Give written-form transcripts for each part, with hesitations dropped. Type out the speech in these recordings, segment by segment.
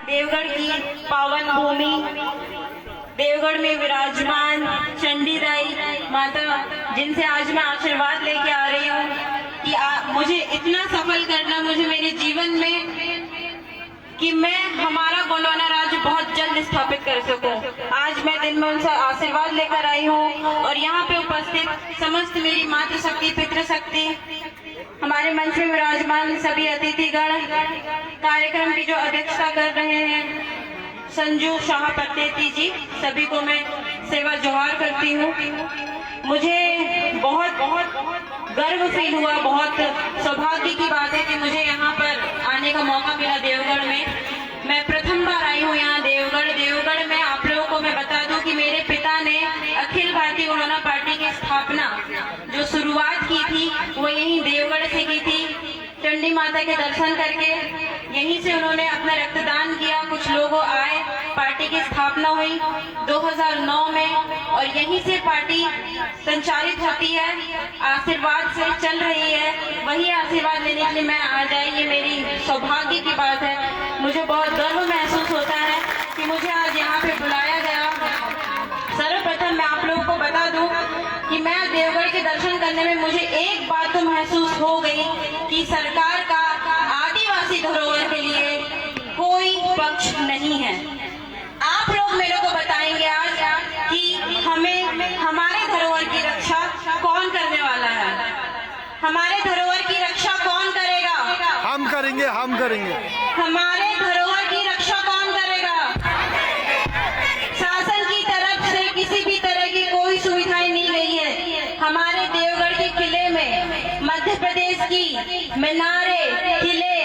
देवगढ़ की पावन भूमि, देवगढ़ में विराजमान चंडी दाई माता, जिनसे आज मैं आशीर्वाद लेके आ रही हूँ कि मुझे इतना सफल करना मुझे मेरे जीवन में कि मैं हमारा गोंडवाना राज्य बहुत जल्द स्थापित कर सकूं। आज मैं दिन में उनसे आशीर्वाद लेकर आई हूँ और यहाँ पे उपस्थित समस्त मेरी मातृशक्ति, पितृशक्ति, हमारे मंच में विराजमान सभी अतिथिगण, कार्यक्रम की जो अध्यक्षता कर रहे हैं संजू शाह पटेती जी, सभी को मैं सेवा जोहार करती हूँ। मुझे बहुत बहुत गर्व फील हुआ, बहुत सौभाग्य की बात है कि मुझे यहाँ पर आने का मौका मिला देवगढ़ में। मैं प्रथम बार आई हूँ यहाँ देवगढ़ में। आप लोगों को मैं बता दूं कि मेरे पिता ने अखिल भारतीय गोंडवाना पार्टी की स्थापना जो शुरुआत की थी वो यहीं देवगढ़ से की थी। चंडी माता के दर्शन करके यहीं से उन्होंने अपना रक्तदान किया, कुछ लोग आए, पार्टी की स्थापना हुई 2009 में और यहीं से पार्टी संचालित होती है, आशीर्वाद से चल रही है। वही आशीर्वाद लेने के लिए मैं आ जाए, ये मेरी सौभाग्य की बात है। मुझे बहुत गर्व महसूस होता है कि मुझे आज यहाँ पे बुलाया गया। सर्वप्रथम मैं आप लोगों को बता दूं कि मैं देवगढ़ के दर्शन करने में मुझे एक बात तो महसूस हो गई कि सरकार का आदिवासी धरोहर के लिए कोई पक्ष नहीं है। आप लोग मेरे को बताएंगे आज कि हमें हमारे धरोहर की रक्षा कौन करने वाला है, हमारे धरोहर की रक्षा कौन करेगा? हम करेंगे, हम करेंगे। हमारे धरोहर की रक्षा कौन करेगा? शासन की तरफ से किसी भी तरह की कोई सुविधाएं नहीं गई है। हमारे देवगढ़ के किले में मध्य प्रदेश की मीनारे, किले,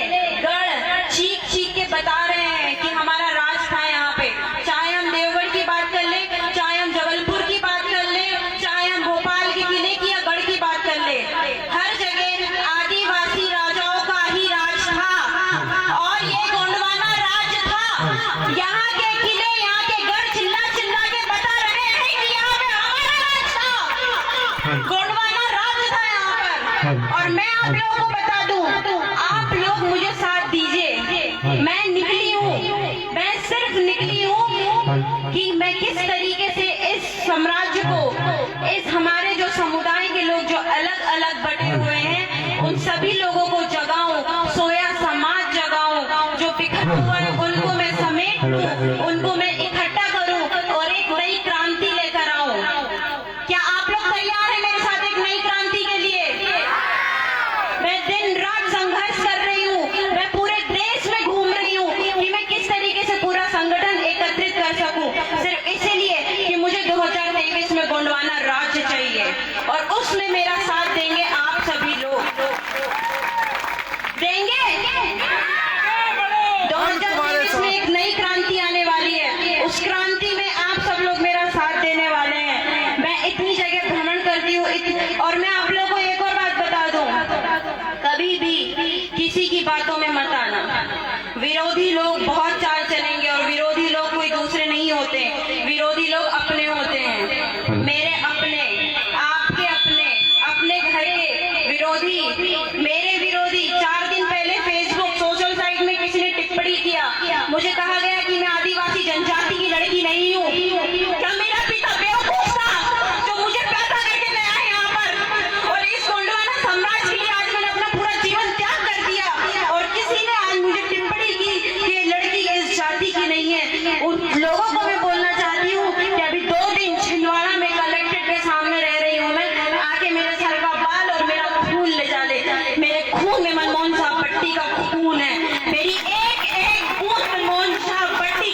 गढ़ चीख चीख के बता रहे हैं कि हमारा राज था यहाँ पे। चाहे हम देवगढ़ की बात कर ले, चाहे हम जबलपुर की बात कर ले, चाहे हम भोपाल के किले की या गढ़ की बात कर ले, हर जगह आदिवासी राजाओं का ही राज था और ये गोंडवाना राज था। यहाँ के किले, यहाँ के गढ़ चिल्ला चिल्ला के बता रहे हैं कि यहाँ पे हमारा राज था, गोंडवाना राज था यहाँ पर। और मैं आप लोगों को बता दूं, आप लोग मुझे साथ दीजिए। मैं निकली हूँ, मैं सिर्फ निकली हूँ कि मैं किस तरीके से इस साम्राज्य को, इस हमारे जो समुदाय के लोग जो अलग अलग बटे हुए हैं, उन सभी लोगों को जगाऊं, सोया समाज जगाऊं, जो बिखरा हुआ है उनको मैं समेट दूं, उनको मैं इकट्ठा करूं और एक नई क्रांति लेकर आऊं। क्या आप लोग तैयार हैं मेरे साथ एक नई क्रांति के लिए? मैं दिन रात संघर्ष कर रही हूँ, मैं पूरे देश में घूम रही हूँ कि मैं किस तरीके से पूरा संगठन एकत्रित कर सकूं, सिर्फ इसीलिए कि मुझे 2023 में गोंडवाना राज्य चाहिए और उसमें मेरा साथ देंगे आप सभी लोग। देंगे? 2023 में एक नई क्रांति आने वाली है, उस क्रांति में आप सब लोग मेरा साथ देने वाले हैं। मैं इतनी जगह भ्रमण करती हूँ और मैं आप लोगों को एक और बात बता दूं, कभी भी किसी की बातों में मत आना। विरोधी लोग बहुत चाल चलेंगे और विरोधी लोग कोई दूसरे नहीं होते, विरोधी लोग अपने होते हैं। मेरे अपने, आपके अपने, अपने घर के विरोधी, मेरे विरोधी। 4 दिन पहले फेसबुक सोशल साइट में किसी ने टिप्पणी किया, मुझे कहा गया कि मैं आदिवासी जनजाति की लड़की नहीं हूँ। क्या मेरा पिता बेवकूफ था जो मुझे पैदा करके लाया है यहाँ पर और इस गोंडवाना साम्राज्य के लिए आज मैंने अपना पूरा जीवन त्याग कर दिया और किसी ने आज मुझे टिप्पणी की कि ये लड़की इस जाति की नहीं है। उन लोगों को मैं बोलना चाहती हूँ कि अभी 2 दिन छिंदवाड़ा में कलेक्ट्रेट के सामने रह रही हूँ मैं, आके मेरे सर का बाल और मेरा खून ले जा ले। मेरे खून में मनमोहन साहब पट्टी का खून है, मेरी एक एक बूंद मनमोहन साहब पट्टी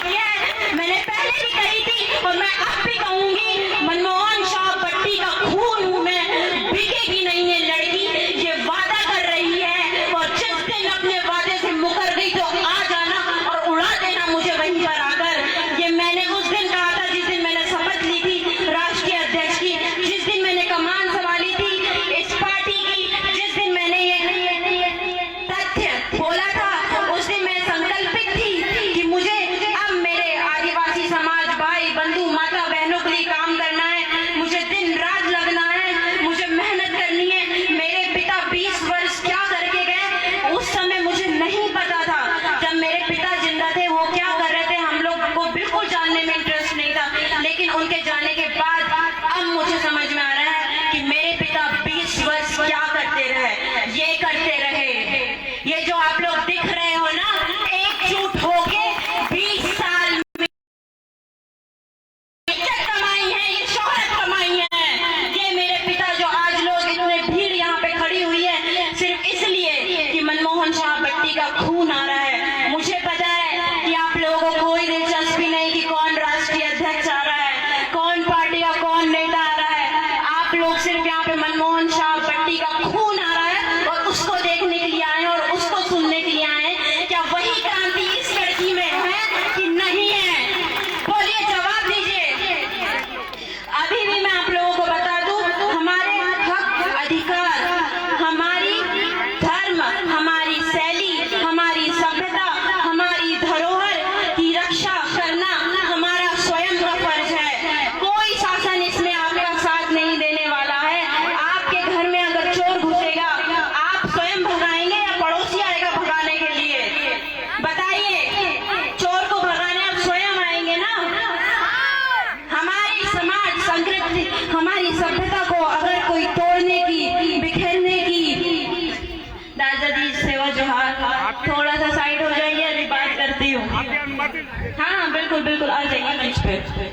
हाँ बिल्कुल बिल्कुल, आ जाइए मंच पे।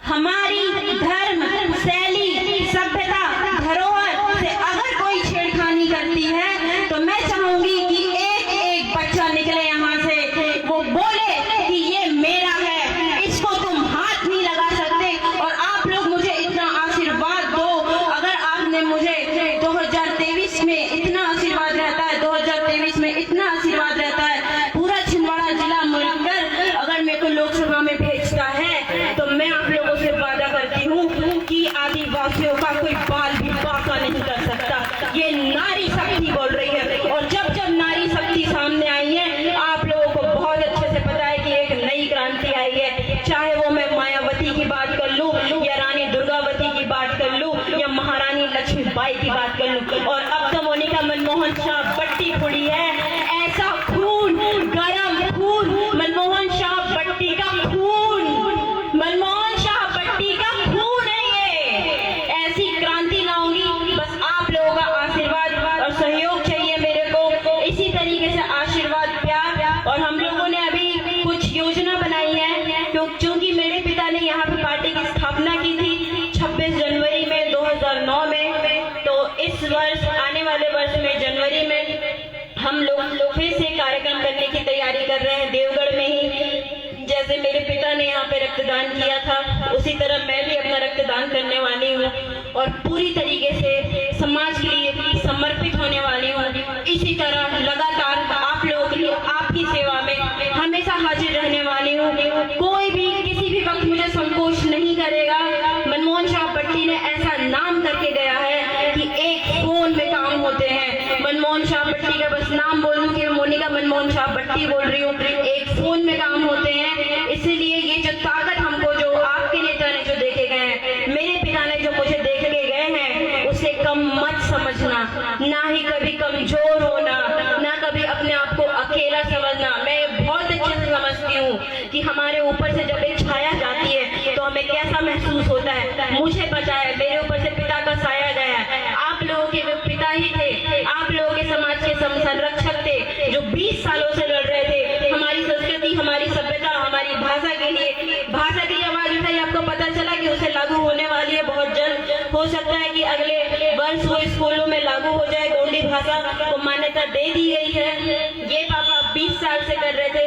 हमारी धर्म, शैली, सभ्यता, धरोहर से अगर कोई छेड़खानी करती है तो मैं चाहूंगी कि एक एक बच्चा निकले यहाँ से, वो बोले कि ये मेरा है, इसको तुम हाथ नहीं लगा सकते। और आप लोग मुझे इतना आशीर्वाद दो। अगर आपने मुझे 2023 में इतना आशीर्वाद रहता है, 2023 में इतना आशीर्वाद रहता है, पूरा छिंदवाड़ा जिला मिलकर अगर मेरे को लोकसभा में भेजता है तो मैं आप लोगों से वादा करती हूँ कि आदिवासियों का कोई बाल भी बांका नहीं कर सकता। ये नारी शक्ति बोल रही है, और जब जब नारी शक्ति सामने आई है, आप लोगों को बहुत अच्छे से पता है कि एक नई क्रांति आई है। चाहे वो मैं मायावती की बात कर लूं, या रानी दुर्गावती की बात कर लूं, या महारानी लक्ष्मीबाई की बात कर लूं, और अब तो मोनिका मनमोहन शाह बट्टी फुड़ी है। ऐसा खून, गरम खून, मनमोहन शाह बट्टी का खून, मनमोहन शाह बट्टी का खून है ये। ऐसी क्रांति लाऊंगी, बस आप लोगों का आशीर्वाद और सहयोग चाहिए मेरे को। इसी तरीके से आशीर्वाद, प्यार। और हम लोगों ने अभी कुछ योजना बनाई है, क्योंकि मेरे पिता ने यहाँ पे पार्टी की स्थापना की थी 26 जनवरी में 2009 में। तो इस वर्ष, आने वाले वर्ष में जनवरी में हम लोग फिर से कार्यक्रम करने की तैयारी कर रहे हैं देवगढ़ में ही। जैसे मेरे पिता ने यहाँ पे रक्तदान किया था, उसी तरह मैं भी अपना रक्तदान करने वाली हूँ, और पूरी तरीके से समाज के लिए समर्पित होने वाली हूँ। इसी तरह लगातार आप लोगों के लिए, आपकी सेवा में हमेशा हाजिर रहने वाली हूँ। कोई भी किसी भी वक्त मुझे संकोच नहीं करेगा। मनमोहन शाह बट्टी ने ऐसा नाम करके गया है कि एक फोन में काम होते हैं। मनमोहन शाह बट्टी का बस नाम बोलूं कि मोनिका मनमोहन शाह बट्टी बोल रही हूँ, एक फोन में काम होते हैं। इसलिए ये जो ताकत हमको, जो आपके नेता ने जो देखे गए हैं, मेरे पिता ने जो मुझे देख के गए हैं, उसे कम मत समझना, ना ही कभी कमजोर होना, ना कभी अपने आप को अकेला समझना। मैं बहुत अच्छे से समझती हूँ कि हमारे ऊपर से जब एक छाया जाती है तो हमें कैसा महसूस होता है। मुझे पता है, मेरे ऊपर से पिता का साया गया है। आप लोगों के पिता ही थे, आप लोगों के समाज के संरक्षक थे, जो 20 सालों से लड़ रहे थे हमारी संस्कृति, हमारी सभ्यता, हमारी भाषा के लिए। भाषा की आवाज उठाई, आपको पता चला कि उसे लागू होने वाली है बहुत जल्द। हो सकता है कि अगले वर्ष वो स्कूलों में लागू हो जाए। गोंडी भाषा को मान्यता दे दी गई है। ये पापा 20 साल से कर रहे थे।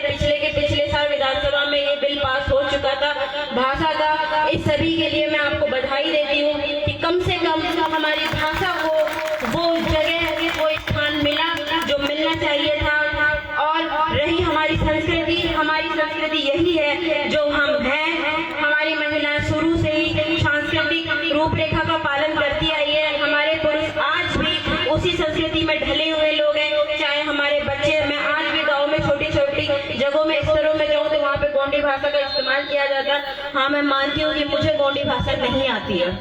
पिछले साल विधानसभा में ये बिल पास हो चुका था भाषा का। इस सभी के लिए मैं आपको बधाई देती हूँ कि कम से कम हमारी भाषा को वो जगह, वो स्थान मिला जो मिलना चाहिए था। और रही हमारी संस्कृति यही है जो हम हैं। हमारी महिलाएं शुरू से ही सांस्कृतिक रूपरेखा का पालन करती आई है। हमारे पुरुष आज भी उसी संस्कृति में ढले हुए लोग हैं। चाहे हमारे बच्चे, मैं आज भी गाँव में छोटी छोटी जगहों में, स्तरों में जाऊँ तो वहाँ पे गोंडी भाषा का इस्तेमाल किया जाता है। हाँ, मैं मानती हूँ कि मुझे गोंडी भाषा नहीं आती है,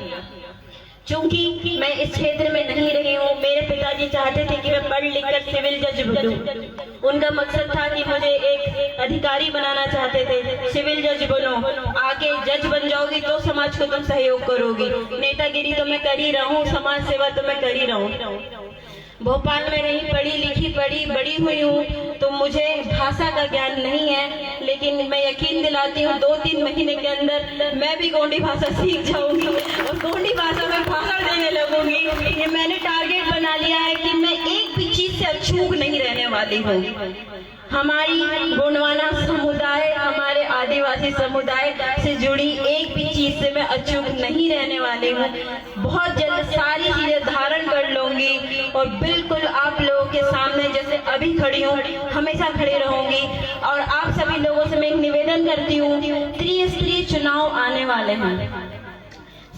क्योंकि मैं इस क्षेत्र में नहीं रही हूँ। मेरे पिताजी चाहते थे कि मैं पढ़ लिख कर सिविल जज बनूं। उनका मकसद था कि मुझे एक अधिकारी बनाना चाहते थे। सिविल जज बनो, आगे जज बन जाओगी तो समाज को तुम सहयोग करोगी। नेतागिरी तो मैं कर ही रहा हूँ, समाज सेवा तो मैं कर ही रहा हूँ। भोपाल में रही, पढ़ी लिखी, बड़ी हुई हूँ, तो मुझे भाषा का ज्ञान नहीं है। लेकिन मैं यकीन दिलाती हूँ 2-3 महीने के अंदर मैं भी गोंडी भाषा सीख जाऊंगी और गोंडी भाषा में भाषण देने लगूंगी। ये मैंने टारगेट बना लिया है कि मैं एक भी चीज से अछूत नहीं रहने वाली हूँ। हमारी गोंडवाना समुदाय, हमारे आदिवासी समुदाय से जुड़ी एक भी चीज से मैं अचूक नहीं रहने वाली हूँ। बहुत जल्द सारी चीजें धारण कर लूंगी और बिल्कुल आप लोगों के सामने जैसे अभी खड़ी हूँ हमेशा खड़ी रहूंगी। और आप सभी लोगों से मैं एक निवेदन करती हूँ, त्रिस्तरीय चुनाव आने वाले हैं।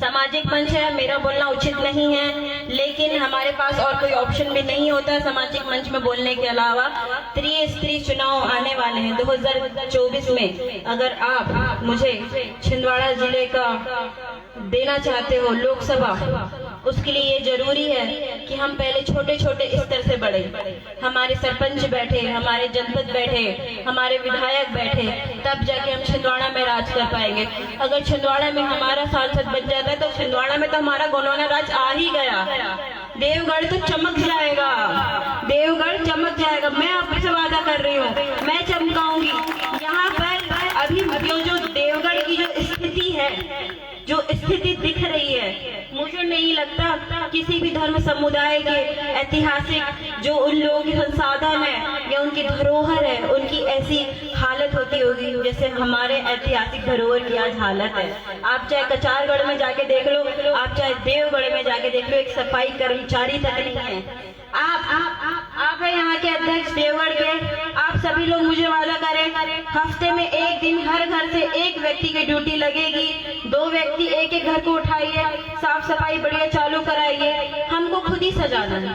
सामाजिक मंच है, मेरा बोलना उचित नहीं है, लेकिन हमारे पास और कोई ऑप्शन भी नहीं होता सामाजिक मंच में बोलने के अलावा। त्रिस्तरीय चुनाव आने वाले हैं 2024 में। अगर आप मुझे छिंदवाड़ा जिले का देना चाहते हो लोकसभा, उसके लिए ये जरूरी है कि हम पहले छोटे छोटे स्तर से बढ़े। हमारे सरपंच बैठे, हमारे जनपद बैठे, हमारे विधायक बैठे, तब जाके हम छिंदवाड़ा में राज कर पाएंगे। अगर छिंदवाड़ा में हमारा सांसद बन जाता है तो छिंदवाड़ा में तो हमारा गोंडवाना राज आ ही गया। देवगढ़ तो चमक जाएगा, देवगढ़ चमक जाएगा। मैं आपसे वादा कर रही हूँ, मैं चमकाऊंगी। यहाँ पर अभी जो देवगढ़ की जो स्थिति है, जो स्थिति दिख रही है, मुझे नहीं लगता किसी भी धर्म समुदाय के ऐतिहासिक जो उन लोगों के संसाधन है या उनकी धरोहर है, उनकी ऐसी हालत होती होगी जैसे हमारे ऐतिहासिक धरोहर की आज हालत है। आप चाहे कचारगढ़ में जाके देख लो, आप चाहे देवगढ़ में जाके देख लो, एक सफाई कर्मचारी तक नहीं है। आप है यहाँ के अध्यक्ष देवगढ़ के, आप सभी लोग मुझे वादा करें, हफ्ते में एक दिन हर घर से एक व्यक्ति की ड्यूटी लगेगी, 2 व्यक्ति एक एक घर को उठाइए, साफ सफाई बढ़िया चालू कराइए। हमको खुद ही सजाना है,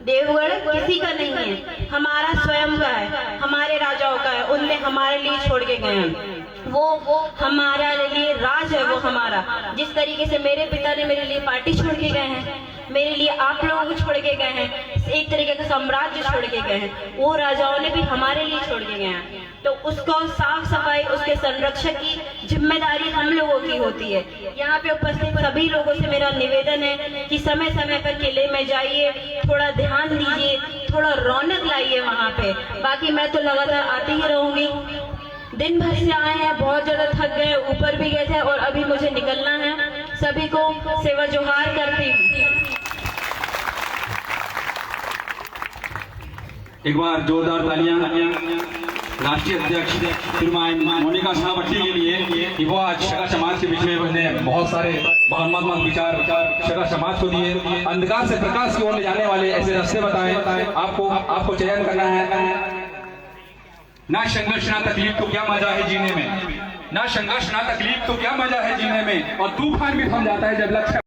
देवगढ़ किसी का नहीं है, हमारा स्वयं का है, हमारे राजाओं का है, उनने हमारे लिए छोड़ के गए हैं। वो हमारे लिए राज है, वो हमारा। जिस तरीके से मेरे पिता ने मेरे लिए पार्टी छोड़ के गए हैं, मेरे लिए आप लोगों को छोड़ के गए हैं, एक तरीके का साम्राज्य छोड़ के गए हैं, वो राजाओं ने भी हमारे लिए छोड़ के गए हैं। तो उसको साफ सफाई, उसके संरक्षण की जिम्मेदारी हम लोगों की होती है। यहाँ पे उपस्थित सभी लोगों से मेरा निवेदन है कि समय समय पर किले में जाइए, थोड़ा ध्यान दीजिए, थोड़ा रौनक लाइए वहाँ पे। बाकी मैं तो लगातार आती ही रहूंगी। दिन भर से आए हैं, बहुत ज्यादा थक गए, ऊपर भी गए थे और अभी मुझे निकलना है। सभी को सेवा जोहार करती हूँ। एक बार जोरदार तालियां राष्ट्रीय अध्यक्ष श्रीमान मोनिका शाह भट्टी के लिए कि वो आज शका समाज के विषय में बहुत सारे भावनात्मक विचार शका समाज को दिए, अंधकार से प्रकाश की ओर ले जाने वाले ऐसे रास्ते बताए। आपको चयन करना है। ना संघर्ष ना तकलीफ तो क्या मजा है जीने में, ना संघर्ष ना तकलीफ तो क्या मजा है जीने में, और तूफान भी थम जाता है जब लक्ष्य